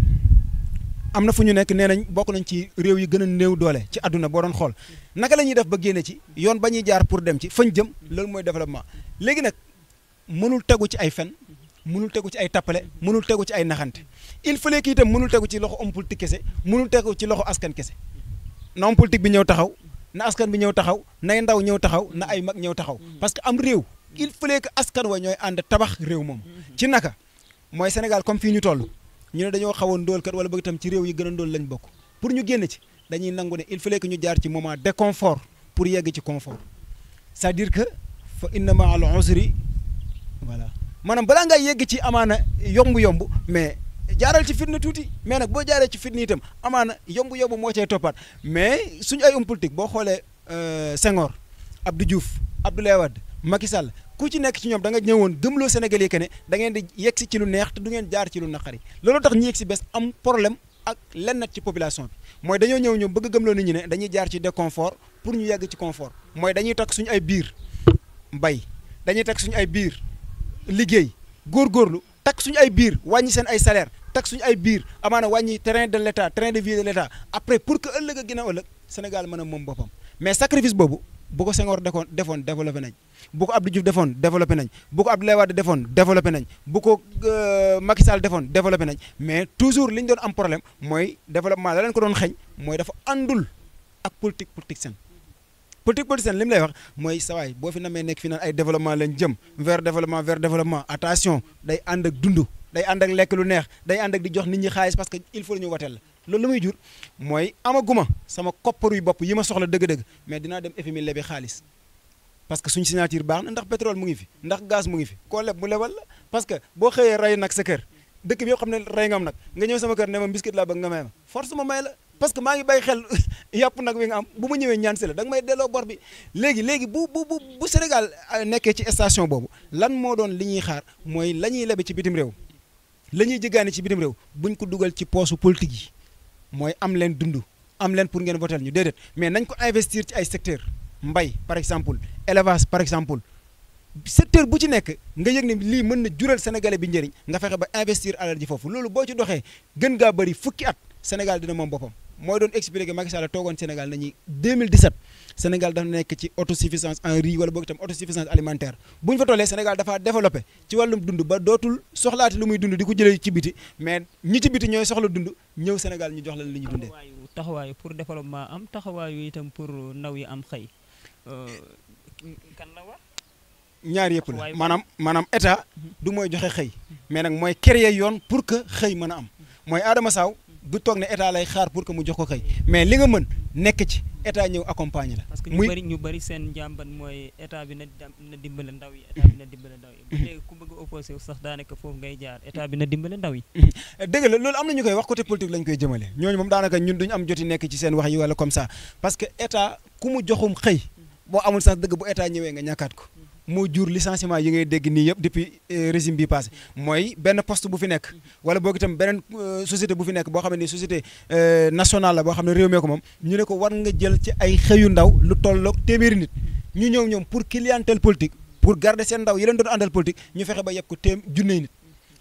am na fu ñu nekk nee nañ bokk nañ ci réew yi gën a néew doole ci àdduna boo doon xool naka la ñuy def ba génne ci yoon ba ñuy jaar pour dem ci fañ jëm loolu mooy développement léegi nag mënul tegu ci ay fen mënul tegu ci ay tappale mënul tegu ci ay naxante il fallait que itam mënul tegu ci loxo homme politique kese mënul tegu ci loxo askan kese na homme politique bi ñëw taxaw na askan bi ñëw taxaw nay ndaw ñëw taxaw na ay mag ñëw taxaw parce que am réew il fallait que askan wa ñooy ànd tabax réew moom ci naka mooy Sénégal comme fii ñu toll ñu ne dañoo xawoon ndóol kat wala bëgg itam ci réew yi gën a ndóol lañ bokk pour ñu génn ci dañuy nangu ne il fallait que ñu jaar ci moment déconfort pour yegg ci confort c'est-à-dire que fa inna ma al usri voilà maanaam balaa ngay yegg ci amaana yomb-yomb mais jaaral ci fitna tuuti mais nag boo jaaree ci fitna itam amaana yomb-yomb moo cay toppaat mais suñu ay homme politique boo xoolee Senghor Abdou Diouf Abdoulaye Wade Macky Sall ku ci nekk ci ñoom da nga ñëwoon gëmloo Sénégalais yi que ne da ngeen di yegg si ci lu neex te du ngeen jaar ci lu naqari loolu tax ñu yegg si bés am problème ak lenn ci population bi mooy dañoo ñëw ñoom bëgg gëmloo nit ñi ne dañuy jaar ci déconfort pour ñu yegg ci confort mooy dañuy takk suñu ay biir mbay dañuy takk suñu ay biir liggéey góorgóorlu takk suñu ay biir wàññi seen ay salaire takk suñu ay biir amaana wàññi train de l'état train de vie de l'état après pour que ëllëg a ginnaaw ëllëg Sénégal mën a moom boppam mais sacrifice boobu bu ko Senghor defoon développé nañ bu ko Abdou Diouf defoon développé nañ bu ko Abdoulaye Wade defoon développé nañ bu ko Macky Sall defoon développé nañ mais toujours li ñu doon am problème mooy développement la leen ko doon xeeñ mooy dafa àndul ak politique seen politique li mu lay wax mooy sawaay boo fi namee nekk fi naan ay développement lañ jëm vers développement attention day ànd ak dund day ànd ak lekk lu neex day ànd ak di jox nit ñi xaalis parce que il faut ñu wateel la loolu la muy jur mooy amaguma sama kopparu yu bopp yi ma soxla dëgg-dëgg mais dinaa dem FMI lebi xaalis parce que suñ signature baax na ndax pétrole mu ngi fi ndax gaz mu ngi fi koo leb mu lebal la parce que boo xëyee rey nag sa kër dëkk bi yoo xam ne rey ngam nag nga ñëw sama kër ne ma biscuit laa bëgg nga may ma force ma may la parce que maa ngi bàyyi xel yàpp nag wi nga am bu ma ñëwee ñaan si la da nga may delloo bor bi léegi bu Sénégal nekkee ci station boobu lan moo doon li ñuy xaar mooy la ñuy lebe ci bitim réew la ñuy jëgaane ci bitim réew buñ ko dugal ci poosu politique yi mooy am leen dund am leen pour ngeen votel ñu déedéet mais nañ ko investir ci ay secteur mbay par exemple élevage par exemple secteur bu ci nekk nga yëg ne lii mën na jural sénégalais bi njëriñ nga fexe ba investir alal ji foofu loolu boo ci doxee gën ngaa bëri fukki at Sénégal dina moom boppam mooy doon expliqué Macky Sall toogoon Sénégal nañuy 2017 Sénégal dafa nekk ci autosuffisance en riz wala boog itam autosuffisance alimentaire bu ñu fa tollee Sénégal dafa développé ci wàllum dund ba dootul soxlaati lu muy dund di ko jëlee ci biti mais ñi ci biti ñooy soxla dund ñëw Sénégal ñu jox leen li ñu dundee. taxawaayu pour développement am taxawaayu itam pour ndaw yi am xëy kan la war. ñaar yëpp la maanaam état du mooy joxe xëy mais nag mooy créer yoon pour que xëy mën a am mooy Adama Sow du toog ne état lay xaar pour que mu jox ko xëy mais li nga mën nekk ci état ñëw accompagner la. parce que ñu bëri seen njàmbat mooy état bi na dimbale ndaw yi état bi na dimbale ndaw yi. bu dee ku bëgg a opposé sax daanaka foofu ngay jaar état bi na dimbale ndaw yi. dëgg la loolu am na ñu koy wax côté politique lañ koy jëmale ñooñu moom daanaka ñun duñu am joti nekk ci seen wax yi wala comme ça parce que état ku mu joxum xëy boo amul sax dëgg bu état ñëwee nga ñàkkaat ko. moo jur licenciement yi ngay dégg nii yëpp depuis régime bi passé mooy benn poste bu fi nekk wala boog itam beneen société bu fi nekk boo xam ne société nationale la boo xam ne réew mee ko moom ñu ne ko war nga jël ci ay xëyu ndaw lu tolloog téeméeri nit ñu ñëw ñoom pour clientèle politique pour garder seen ndaw yi leen doon àndal politique ñu fexe ba yeb ko junney nit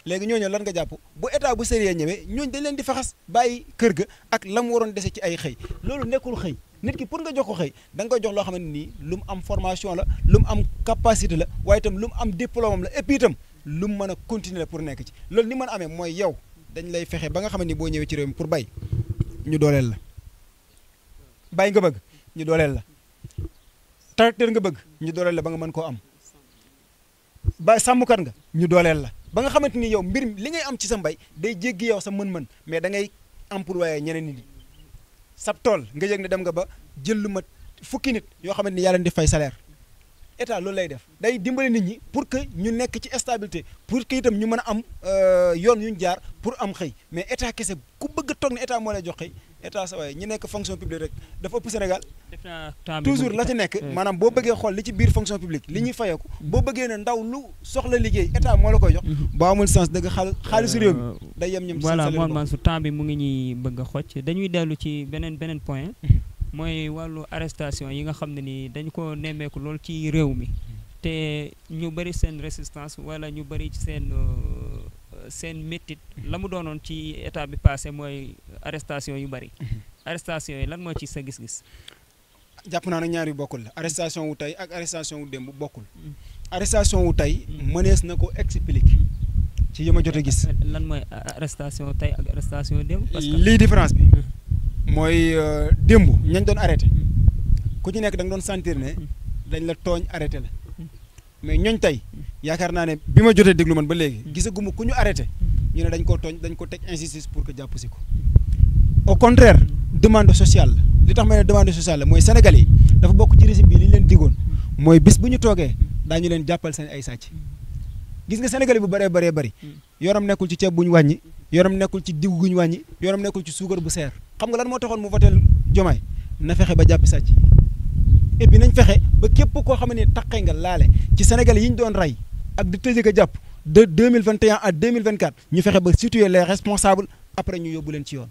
léegi ñooñu lan nga jàpp bu état bu sérieux ñëwee ñooñu dañ leen di faxas bàyyi kër ga ak la mu waroon dese ci ay xëy loolu nekkul xëy nit ki pour nga jox ko xëy da nga koy jox loo xamante nii lu mu am formation la lu mu am capacité la waaye itam lu mu am diplôme la et puis itam lu mu mën a continuer la pour nekk ci loolu ni mën a amee mooy yow dañ lay fexe ba nga xamante ni boo ñëwee ci réew mi pour bay ñu dooleel la bay nga bëgg ñu dooleel la tracteur nga bëgg ñu dooleel la ba nga mën koo am ba sàmmkat nga ñu dooleel la ba nga xamante ni yow mbir li ngay am ci sa mbay day jéggi yow sa mën-mën mais da ngay employé ñeneen nit ñi sab tool nga yëg ne dem nga ba jël lu mat fukki nit yoo xamante ni yaa leen di fay salaire état loolu lay def day dimbale nit ñi pour que ñu nekk ci stabilité pour que itam ñu mën a am yoon yu ñu jaar pour am xëy mais état kese ku bëgg a toog ne état moo lay jox xëy état sa waaye ñi nekk fonction publique rek dafa ëpp Sénégal toujours la ci nekk maanaam boo bëggee xool li ci biir fonction publique li ñuy fayeeku boo bëggee ne ndaw lu soxla liggéey état moo la koy jox boo amul sens dëgg xaalisu réew mi day yem ñoom voilà moom man su temps bi mu ngi ñuy bëgg a xocc dañuy dellu ci beneen point mooy wàllu arrestation yi nga xam ne ni dañ ko nemmeeku lool ci réew mi te ñu bëri seen résistance wala ñu bëri ci seen méttit la mu doonoon ci état bi passé mooy arrestation yu bëri arrestation yi lan moo ci sa gis-gis jàpp naa ne ñaar yu bokkul la arrestation wu tey ak arrestation wu démb bokkul arrestation wu tey mënees na ko expliquer ci yi ma jot a gis lan mooy arrestation tey ak arrestation démb parce que lii différence bi mooy démb ñañ doon arrêté ku ci nekk da nga doon sentir ne dañ la tooñ arrêté la mais ñooñ tey yaakaar naa ne bi ma jotee déglu man ba léegi gisaguma ku ñu arrêté ñu ne dañ koo tooñ dañ ko teg injustice pour que jàpp si ko au contraire demande sociale la li tax ma ne demande sociale la mooy Sénégal yi dafa bokk ci régime bi li ñu leen digoon mooy bis bu ñu toogee daañu leen jàppal seen ay sàcc gis nga Sénégal yi bu bëree bëri yoram nekkul ci ceeb bu ñu wàññi yoram nekkul ci diw gu ñu wàññi yoram nekkul ci suukar bu seer xam nga lan moo taxoon mu voteel Diomaye na fexe ba jàppi sàcc et puis nañ fexe ba képp koo xam ne taqee nga laale ci Sénégal yi ñu doon rey ak di tëjee ko jàpp de 2021 à 2024 ñu fexe ba situer les responsables après ñu yóbbu leen ci yoon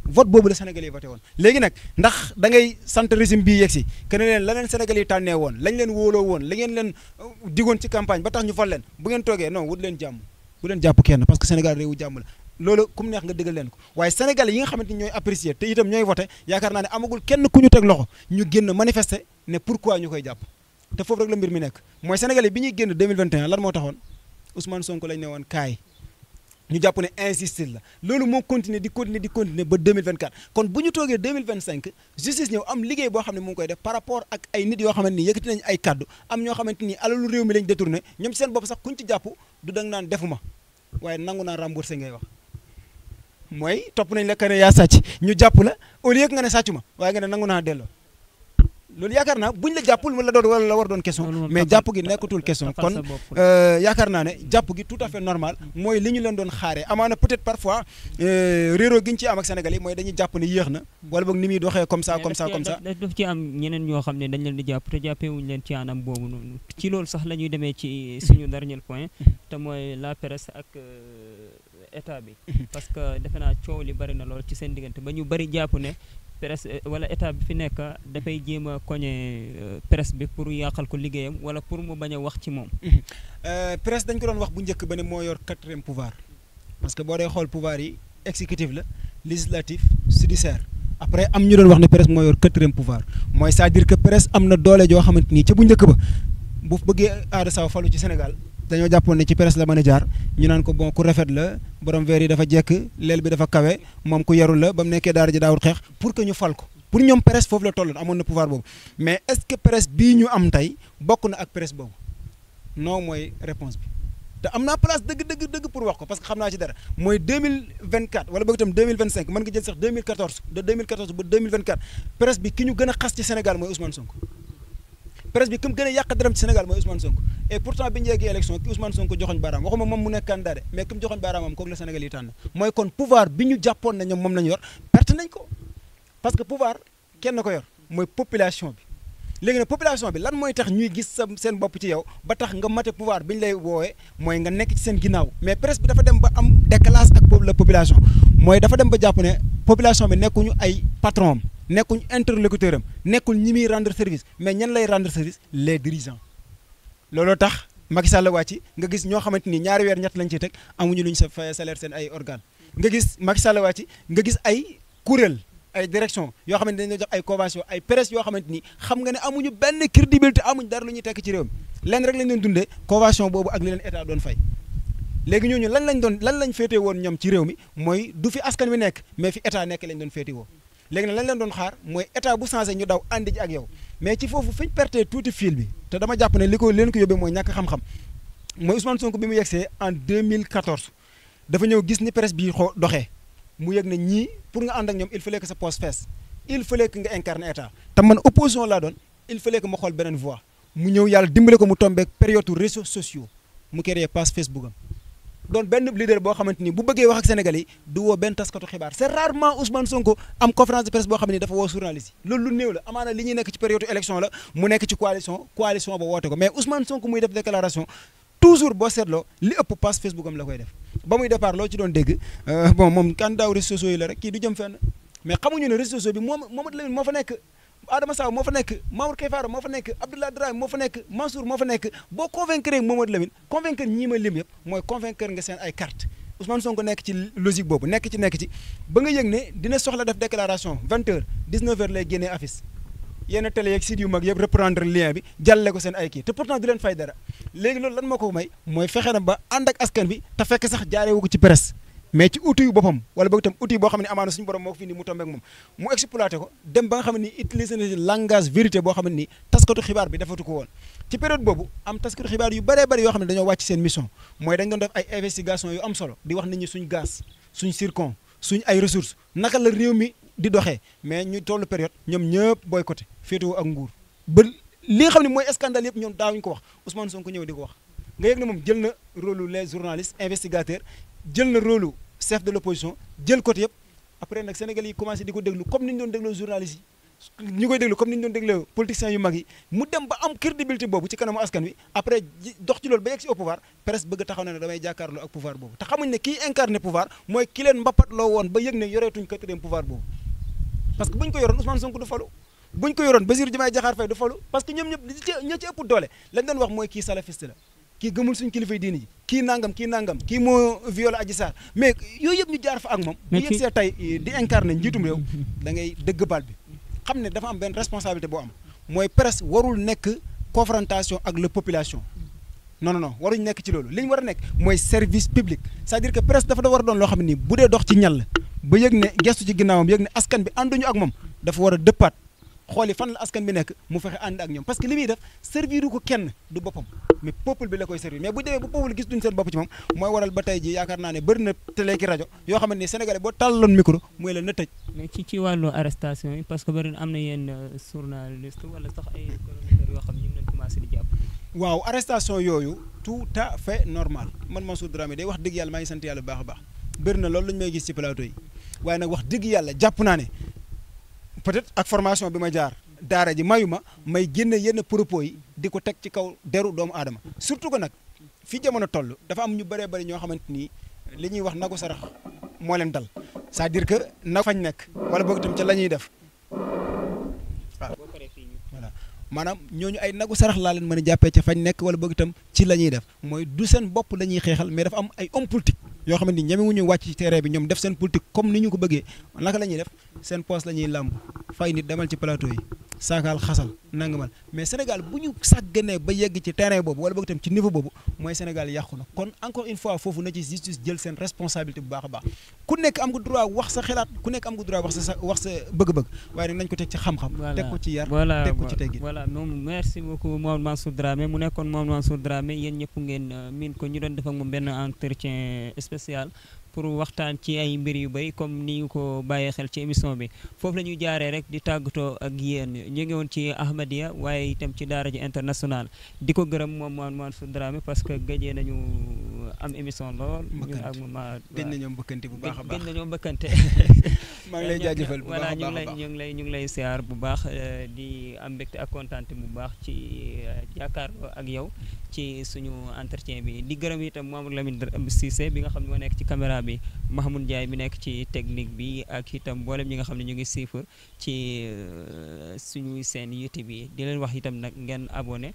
vote boobu la Sénégal yi voté woon léegi nag ndax da ngay sant régime bii yegg si que ne leen la leen Sénégal yi tànnee woon lañ leen wóoloo woon la ngeen leen digoon ci campagne ba tax ñu fal leen bu ngeen toogee non wut leen jàmm bu leen jàpp kenn parce que Sénégal réewu jàmm la loolu kum neex nga dëggal leen ko waaye Sénégal yi nga xamante ni ñooy apprécier te itam ñooy voté yaakaar naa ne amagul kenn ku ñu teg loxo ñu génn manifester ne pourquoi ñu koy jàpp te foofu rek la mbir mi nekk mooy Sénégal yi bi ñuy génn 2021 lan moo taxoon Ousmane Sonko lañ ne woon kaay ñu jàpp ne injustice la loolu moo continuer di continuer ba 2024 kon bu ñu toogee 2025 justice ñëw am liggéey boo xam ne mu ngi koy def par rapport ak ay nit yoo xamante ni yëkkati nañ ay kaddu am ñoo xamante ni alalu réew mi lañ détourné ñoom ci seen bopp sax kuñ ci jàpp du dang naan defuma waaye nangu naa remboursé ngay wax mooy topp nañ la que ne yaa sàcc ñu jàpp la au lieu que nga ne sàccu ma waaye nga ne nangu naa delloo loolu yaakaar naa buñ la jàppul la doon wala la war doon question mais jàpp gi nekkatul question kon yaakaar naa ne jàpp gi tout à fait normal mooy li ñu leen doon xaaree amaana peut-être parfois réeroo gi ñu ci am ak Sénégal yi mooy dañuy jàpp ne yéex na wala boog ni muy doxee comme ça daf ci am ñeneen ñoo xam ne dañ leen di jàpp te jàppeewuñu leen ci anam boobu noonu ci loolu sax la ñuy demee ci suñu dernier point te mooy la presse ak état bi parce que defe naa coow li bari na lool ci seen diggante ba ñu bari jàpp ne presse wala état bi fi nekk dafay jéem a koñe presse bi pour yàqal ko liggéeyam wala pour mu bañ a wax ci moom. presse dañ ko doon wax bu njëkk ba ne moo yor 4e pouvoir parce que boo dee xool pouvoir yi exécutif la législatif judiciaire après am ñu doon wax ne presse moo yor 4e pouvoir mooy c'est-à-dire que presse am na doole joo xamante ni ca bu njëkk ba bu bëggee aada saw falu ci Sénégal dañoo jàppoon ne ci presse la mën a jaar ñu naan ko bon ku rafet la borom verre yi dafa jekk leel bi dafa kawe moom ku yarul la ba mu nekkee daara ji daawul xeex pour que ñu fal ko pour ñoom presse foofu la tolloon amoon na pouvoir boobu mais est-ce que presse bii ñu am tey bokk na ak presse boobu non mooy réponse bi te am naa place dëgg pour wax ko parce que xam naa ci dara mooy 2024 wala boog itam 2025 mën nga jël sax 2014 de 2014 ba 2024 presse bi ki ñu gën a xas ci Sénégal mooy Ousmane Sonko presse bi ki mu gën a yàq dërëm ci Sénégal mooy Ousmane Sonko et pourtant bi ñu yeggee élection ki Ousmane Sonko joxoñ baaraam waxuma moom mu nekk candidat de mais ki mu joxoñ baaraamam kooku la Sénégal yi tànn mooy kon pouvoir bi ñu jàppoon na ñoom moom la ñu yor perte nañ ko parce que pouvoir kenn ko yor mooy population bi léegi nag population bi lan mooy tax ñuy gis sa seen bopp ci yow ba tax nga mate pouvoir bi ñu lay woowee mooy nga nekk ci seen ginnaaw mais presse bi dafa dem ba am décalage ak la population mooy dafa dem ba jàpp ne population bi nekkuñu ay patron am nekkuñu interlocuteur am nekkul ñi muy rendre service mais ñan lay rendre service les dirigeants looloo tax Macky Sall wàcc nga gis ñoo xamante ni ñaari weer ñett lañ ciy teg amuñu lu ñu sa fay salaire seen ay organe nga gis Macky Sall wàcc nga gis ay kuréel ay direction yoo xamante ni dañoo jox ay convention ay presse yoo xamante ni xam nga ne amuñu benn crédibilité amuñu dara lu ñuy tekk ci réew mi lenn rek lañ doon dundee convention boobu ak li leen état doon fay léegi ñooñu lan lañ féete woon ñoom ci réew mi mooy du fi askan wi nekk mais fi état nekk lañ doon féete woo léegi nag lañ leen doon xaar mooy état bu changé ñu daw ànd ji ak yow mais ci foofu fiñ perte tuuti fil bi te dama jàpp ne li ko leen ko yóbbee mooy ñàkk xam-xam mooy Ousmane Sonko bi mu yegsee en 2014 dafa ñëw gis ni presse bi doxee mu yëg ne ñii pour nga ànd ak ñoom il fallait que sa poste fees il fallait que nga incarner état te man opposition laa doon il fallait que ma xool beneen voie mu ñëw yàlla dimbale ko mu tombeek période réseaux sociaux mu créé page Facebook am doon benn leader boo xamante ni bu bëggee wax ak Sénégalais yi du woo benn taskatu xibaar c'est rarement Ousmane Sonko am conférence de presse boo xam ne dafa woo journaliste yi loolu lu néew la amaana li ñuy nekk ci période élection la mu nekk ci coalition ba woote ko mais Ousmane Sonko muy def déclaration toujours boo seetloo li ëpp page Facebook am la koy def ba muy départ loo ci doon dégg bon moom candidat réseaux sociaux yi la rek kii du jëm fenn mais xamuñu ne réseaux sociaux bi Mamadou Lamine moo fa nekk Adama Sow moo fa nekk Mamour Kefara moo fa nekk Abdoulaye Dramé moo fa nekk Mansour moo fa nekk boo convaincre Mamadou Lamine convaincre ñii ma lim yëpp mooy convaincre nga seen ay carte Ousmane Sonko nekk ci logique boobu nekk ci ba nga yëg ne dina soxla def déclaration 20h 19h lay génnee affiche yenn télé yeeg site yu mag yëpp reprendre lien bi jàllale ko seen ay kii te pourtant du leen fay dara léegi loolu lan moo ko may mooy fexe na ba ànd ak askan bi te fekk sax jaareewu ko ci presse mais ci outil yu boppam wala boog itam outil boo xam ne amaana suñu borom moo ko fi indi mu tombé ak moom mu exploité ko dem ba nga xam ne ni utiliser na langage vérité boo xam ne ni taskatu xibaar bi defatu ko woon ci période boobu am taskatu xibaar yu bëree bëri yoo xam ne dañoo wàcc seen mission mooy dañ doon def ay investigation yu am solo di wax nit ñi suñ gaz suñ zircon suñ ay ressources naka la réew mi di doxee mais ñu tollu période ñoom ñëpp boycotté féetewoo ak nguur ba li nga xam ne mooy scandale yëpp ñoom daawuñu ko wax Ousmane Sonko ñëw di ko wax nga yëg ne moom jël na rôle les journalistes investigateurs jël na rôle chef de l'opposition jël côté yëpp après nag Sénégal yi commencé di ko déglu comme ni ñu doon dégloo journalistes yi ñu koy déglu comme ni ñu doon dégloo politiciens yu mag yi mu dem ba am crédibilité boobu ci kanamu askan wi après dox ci loolu ba yegg si au pouvoir presse bëgg taxaw ne damay jàkkaarloo ak pouvoir boobu te xamuñ ne kii incarné pouvoir mooy ki leen mbapat loo woon ba yëg ne yoreetuñ quatrième pouvoir boobu parce que buñ ko yoroon Ousmane Sonko du falu buñ ko yoroon Bassirou Diomaye Diakhar Faye du falu parce que ñoom ñëpp ña ci ëpp doole lañ doon wax mooy kii salafiste la kii gëmul suñ kilifay diini ji kii nangam kii moo violé Adji Sarr mais yooyu yëpp ñu jaar fa ak moom bu yegg see tey di incarné njiitum réew da ngay dëgg bal bi xam ne dafa am benn responsabilité boo am mooy presse warul nekk confrontation ak la population non waruñ nekk ci loolu li ñu war a nekk mooy service public c'est-à-dire que presse dafa da war a doon loo xam ne nii bu dee dox ci ñal ba yëg ne gestu ci ginnaawam yëg ne askan bi ànduñu ak moom dafa war a dëppaat xooli fan la askan bi nekk mu fexe ànd ak ñoom parce que li muy def serviru ko kenn du boppam mais peuple bi la koy servir mais bu demee bu peuple gis duñ seen bopp ci moom mooy waral ba tey ji yaakaar naa ne bëri na télé ki rajo yoo xamante ni sénégalais boo tàllaloon micro mooy la na tëj mais ci wàllu arrestation yi parce que bëri na am na yenn journaliste wala sax ay chroniqueurs yoo xam ne ñu ngi leen commencé di jàpp waaw arrestation yooyu tout à fait normal man Mansour Dramé day wax dëgg yàlla maa ngi sant yàlla bu baax a baax bëri na loolu lañu may gis ci plateau yi waaye nag wax dëgg yàlla jàpp naa ne peut-être ak formation bi ma jaar daara ji mayu ma may génne yenn propos yi di ko teg ci kaw deru doomu aadama surtout que nag fi jamono toll dafa am ñu bëree bëri ñoo xamante ni li ñuy wax nagu sarax moo leen dal c'est-à-dire que nag fañ nekk wala boog itam ca la ñuy def waaw voilà maanaam ñooñu ay nagu sarax laa leen mën a jàppee ca fañ nekk wala boog itam ci la ñuy def mooy du seen bopp la ñuy xeexal mais dafa am ay homme politique yoo xamante ni ñemewuñu wàcc ci terrain bi ñoom def seen politique comme ni ñu ko bëggee naka la ñuy def seen poste la ñuy làmb fay nit demal ci plateau yi saakaal xasal nangamal mais Sénégal bu ñu sàgganee ba yegg ci terrain boobu wala boog itam ci niveau boobu mooy Sénégal yàqu na kon encore une fois foofu na ci justice jël seen responsabilité bu baax a baax ku nekk am nga droit wax sa xalaat ku nekk am nga droit wax sa bëgg-bëgg waaye nag nañ ko teg ci xam-xam teg ko ci yar teg ko ci teggin voilà moom merci beaucoup Mame Mansour Dramé mu nekkoon Mame Mansour Dramé yéen ñëpp ngeen miin ko ñu doon def ak moom benn entretien spécial pour waxtaan ci ay mbir yu bëri comme ni ñu ko bàyyee xel ci émission bi foofu la ñuy jaaree rek di tàggatoo ak yéen ñu ngi woon ci Ahmadiyya waaye itam ci daara ji international di ko gërëm moom Mame Mansour Dramé parce que gëjee nañu am émission lool. ñu ak ma gëj nañoo mbëkkante bu baax a baax gëj nañoo mbëkkante. maa ngi lay jaajëfal bu baax a baax voilà ñu ngi lay siyaar bu baax di am mbégte ak kontaante bu baax ci jàkkaarloo ak yow ci suñu entretien bi di gërëm itam Mamadou Lamine Cissé bi nga xam ne moo nekk ci caméra bi Mahamoud Ndiaye mi nekk ci technique bi ak itam mboolem ñi nga xam ne ñu ngi siifar ci suñuy seen YouTube bi di leen wax itam nag ngeen abonné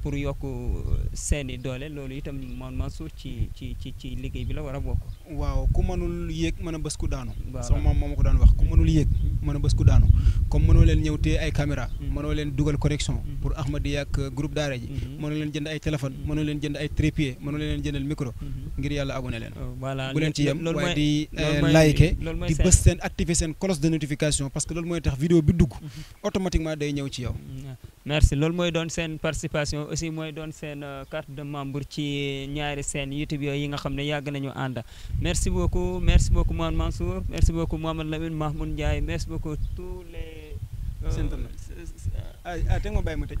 pour yokk seeni doole loolu itam man Mansour ci liggéey bi la war a bokk. waaw ku mënul yéeg mën a bës ku daanu. voilà sama maam moo ma ko daan wax ku mënul yéeg mën a bës ku daanu comme mënoo leen ñëw te ay caméra mënoo leen dugal correction pour Ahmadiyya ak groupe daara ji mënoo leen jënd ay téléphone mënoo leen jënd ay trépied mënoo leen jëndal micro ngir yàlla abonné leen. voilà bu leen ci yem waaye di liker di bës seen activer seen cloche de notification parce que loolu mooy tax vidéo bi dugg automatiquement day ñëw ci yow. merci loolu mooy doon seen participation aussi mooy doon seen carte de membre ci ñaari seen YouTube yooyu yi nga xam ne yàgg nañu ànd. merci beaucoup Mouhamed Mansour merci beaucoup Mohamed Lamine Mahmoud Ndiaye merci beaucoup tous les. teg ma bàyyi ma tëj.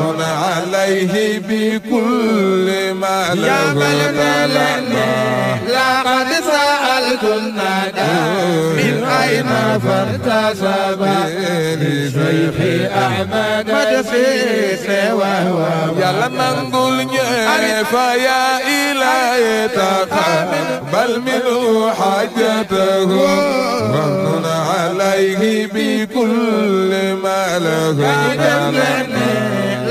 ومن عليه بكل ما له لقد سألت الندى من أين فارتسب لشيخ أحمد مدفيس وهو يلا نقول فيا إلهي تقبل منه حاجته ومن عليه بكل ما له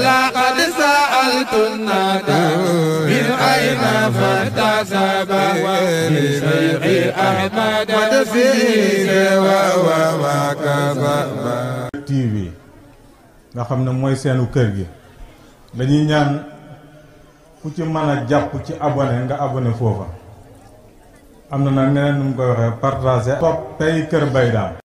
لقد سألت الندى من أين فارتسب لشيخ أحمد مدفيس وهو ما كسب TV nga xam ne mooy seenu kër gi dañuy ñaan ku ci mën a jàpp ci abonné nga abonné foofa am na nag neneen nu mu koy waxee partager topp tey Kër Baye Dame